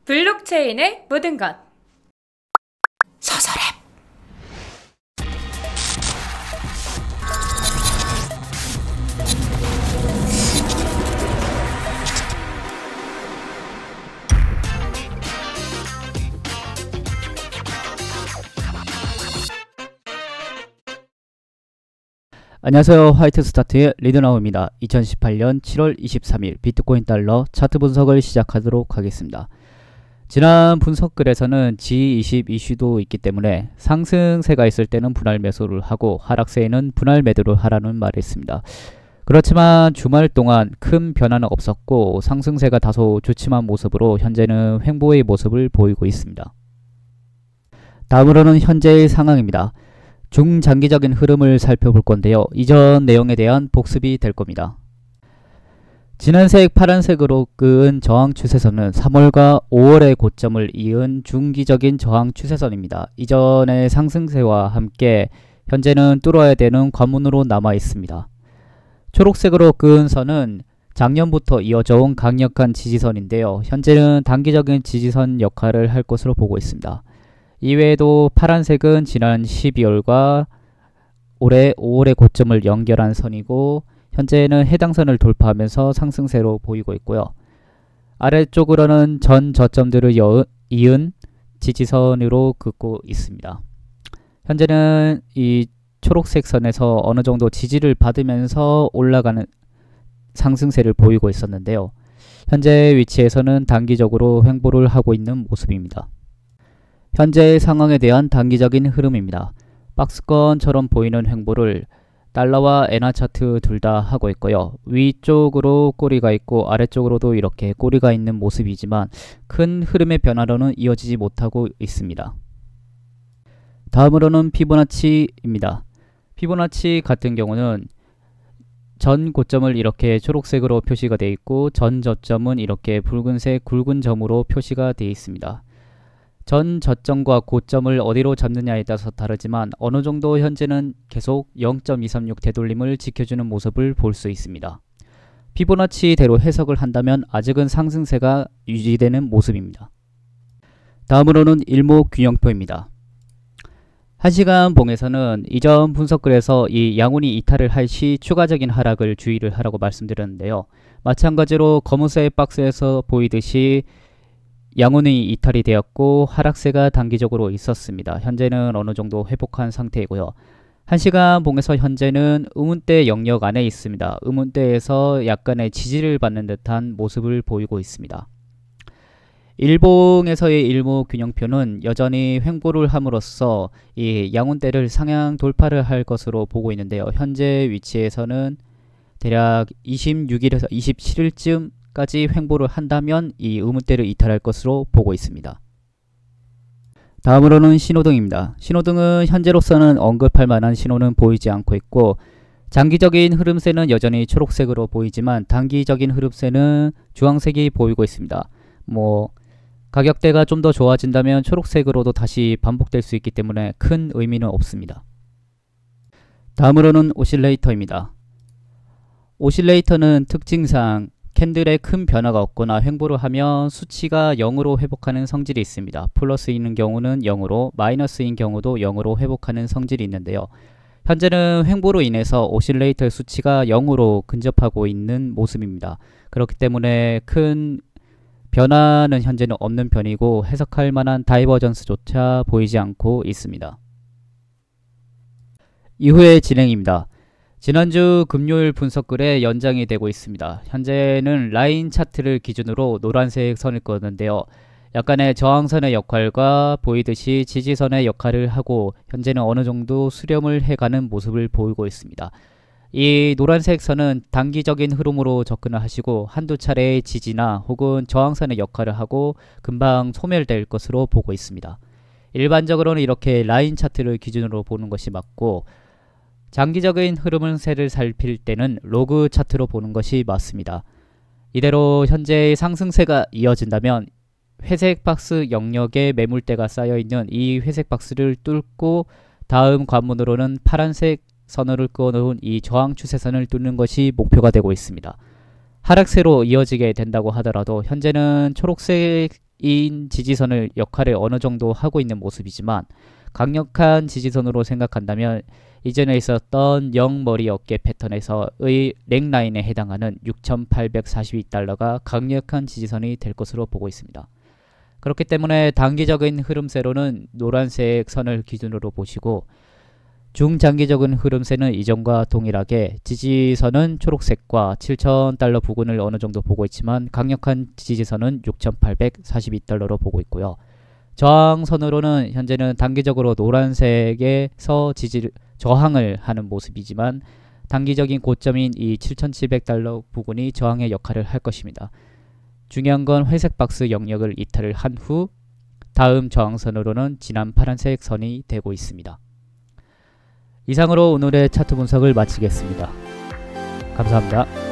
블록체인의 모든 것. 서서랩. 안녕하세요. 화이트스타트의 리드나우입니다. 2018년 7월 23일 비트코인 달러 차트 분석을 시작하도록 하겠습니다. 지난 분석글에서는 G20 이슈도 있기 때문에 상승세가 있을 때는 분할 매수를 하고 하락세에는 분할 매도를 하라는 말이 있습니다. 그렇지만 주말 동안 큰 변화는 없었고 상승세가 다소 주춤한 모습으로 현재는 횡보의 모습을 보이고 있습니다. 다음으로는 현재의 상황입니다. 중장기적인 흐름을 살펴볼 건데요. 이전 내용에 대한 복습이 될 겁니다. 진한색, 파란색으로 끄은 저항 추세선은 3월과 5월의 고점을 이은 중기적인 저항 추세선입니다. 이전의 상승세와 함께 현재는 뚫어야 되는 관문으로 남아 있습니다. 초록색으로 끄은 선은 작년부터 이어져 온 강력한 지지선인데요. 현재는 단기적인 지지선 역할을 할 것으로 보고 있습니다. 이외에도 파란색은 지난 12월과 올해 5월의 고점을 연결한 선이고 현재는 해당 선을 돌파하면서 상승세로 보이고 있고요. 아래쪽으로는 전 저점들을 이은 지지선으로 긋고 있습니다. 현재는 이 초록색 선에서 어느 정도 지지를 받으면서 올라가는 상승세를 보이고 있었는데요. 현재 위치에서는 단기적으로 횡보를 하고 있는 모습입니다. 현재의 상황에 대한 단기적인 흐름입니다. 박스권처럼 보이는 횡보를 달러와 엔화 차트 둘 다 하고 있고요. 위쪽으로 꼬리가 있고 아래쪽으로도 이렇게 꼬리가 있는 모습이지만 큰 흐름의 변화로는 이어지지 못하고 있습니다. 다음으로는 피보나치입니다. 피보나치 같은 경우는 전 고점을 이렇게 초록색으로 표시가 되어 있고 전 저점은 이렇게 붉은색 굵은 점으로 표시가 되어 있습니다. 전 저점과 고점을 어디로 잡느냐에 따라서 다르지만 어느 정도 현재는 계속 0.236 되돌림을 지켜주는 모습을 볼 수 있습니다. 피보나치대로 해석을 한다면 아직은 상승세가 유지되는 모습입니다. 다음으로는 일목균형표입니다. 1시간 봉에서는 이전 분석글에서 이 양운이 이탈을 할 시 추가적인 하락을 주의를 하라고 말씀드렸는데요. 마찬가지로 검은색 박스에서 보이듯이 양운이 이탈이 되었고 하락세가 단기적으로 있었습니다. 현재는 어느 정도 회복한 상태이고요. 1시간 봉에서 현재는 음운대 영역 안에 있습니다. 음운대에서 약간의 지지를 받는 듯한 모습을 보이고 있습니다. 일봉에서의 일목균형표는 여전히 횡보를 함으로써 이 양운대를 상향 돌파를 할 것으로 보고 있는데요. 현재 위치에서는 대략 26일에서 27일쯤 까지 횡보를 한다면 이 음운대를 이탈할 것으로 보고 있습니다. 다음으로는 신호등입니다. 신호등은 현재로서는 언급할 만한 신호는 보이지 않고 있고 장기적인 흐름세는 여전히 초록색으로 보이지만 단기적인 흐름세는 주황색이 보이고 있습니다. 가격대가 좀 더 좋아진다면 초록색으로도 다시 반복될 수 있기 때문에 큰 의미는 없습니다. 다음으로는 오실레이터입니다. 오실레이터는 특징상 캔들에 큰 변화가 없거나 횡보를 하면 수치가 0으로 회복하는 성질이 있습니다. 플러스인 경우는 0으로, 마이너스인 경우도 0으로 회복하는 성질이 있는데요. 현재는 횡보로 인해서 오실레이터의 수치가 0으로 근접하고 있는 모습입니다. 그렇기 때문에 큰 변화는 현재는 없는 편이고 해석할 만한 다이버전스조차 보이지 않고 있습니다. 이후의 진행입니다. 지난주 금요일 분석글에 연장이 되고 있습니다. 현재는 라인 차트를 기준으로 노란색 선을 그었는데요. 약간의 저항선의 역할과 보이듯이 지지선의 역할을 하고 현재는 어느 정도 수렴을 해가는 모습을 보이고 있습니다. 이 노란색 선은 단기적인 흐름으로 접근을 하시고 한두 차례의 지지나 혹은 저항선의 역할을 하고 금방 소멸될 것으로 보고 있습니다. 일반적으로는 이렇게 라인 차트를 기준으로 보는 것이 맞고 장기적인 흐름세를 살필 때는 로그 차트로 보는 것이 맞습니다. 이대로 현재의 상승세가 이어진다면 회색 박스 영역에 매물대가 쌓여있는 이 회색 박스를 뚫고 다음 관문으로는 파란색 선호를 그어놓은 이 저항 추세선을 뚫는 것이 목표가 되고 있습니다. 하락세로 이어지게 된다고 하더라도 현재는 초록색 인 지지선을 역할을 어느 정도 하고 있는 모습이지만 강력한 지지선으로 생각한다면 이전에 있었던 0머리 어깨 패턴에서의 넥라인에 해당하는 6,842달러가 강력한 지지선이 될 것으로 보고 있습니다. 그렇기 때문에 단기적인 흐름세로는 노란색 선을 기준으로 보시고 중장기적인 흐름세는 이전과 동일하게 지지선은 초록색과 7,000달러 부근을 어느 정도 보고 있지만 강력한 지지선은 6,842달러로 보고 있고요. 저항선으로는 현재는 단기적으로 노란색에서 저항을 하는 모습이지만 단기적인 고점인 이 7,700달러 부근이 저항의 역할을 할 것입니다. 중요한 건 회색 박스 영역을 이탈을 한 후 다음 저항선으로는 진한 파란색 선이 되고 있습니다. 이상으로 오늘의 차트 분석을 마치겠습니다. 감사합니다.